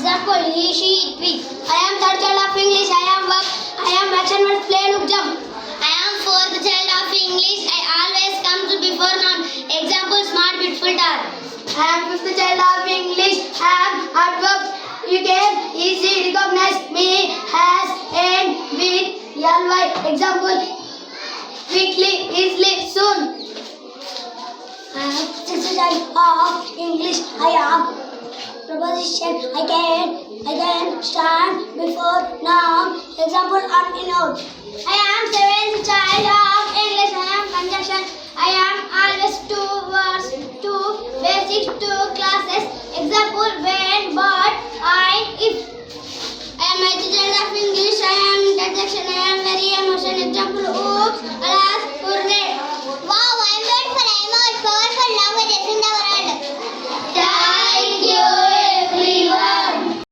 Example, he, she, it, we. I am third child of English. I am work. I am action words play, look, jump. I am fourth child of English. I always comes before noun. Example, smart, beautiful, tall. I am fifth child of English. I am hard work. You can easily recognize me as and with ly. Example, quickly, easily, soon. I am sixth child of English. I am preposition. I can stand before noun. Example, unennoyed. I am seventh child of English. I am conjunction. I am always two words, two basic, two classes. Example, when, but, I, if. I am eighth child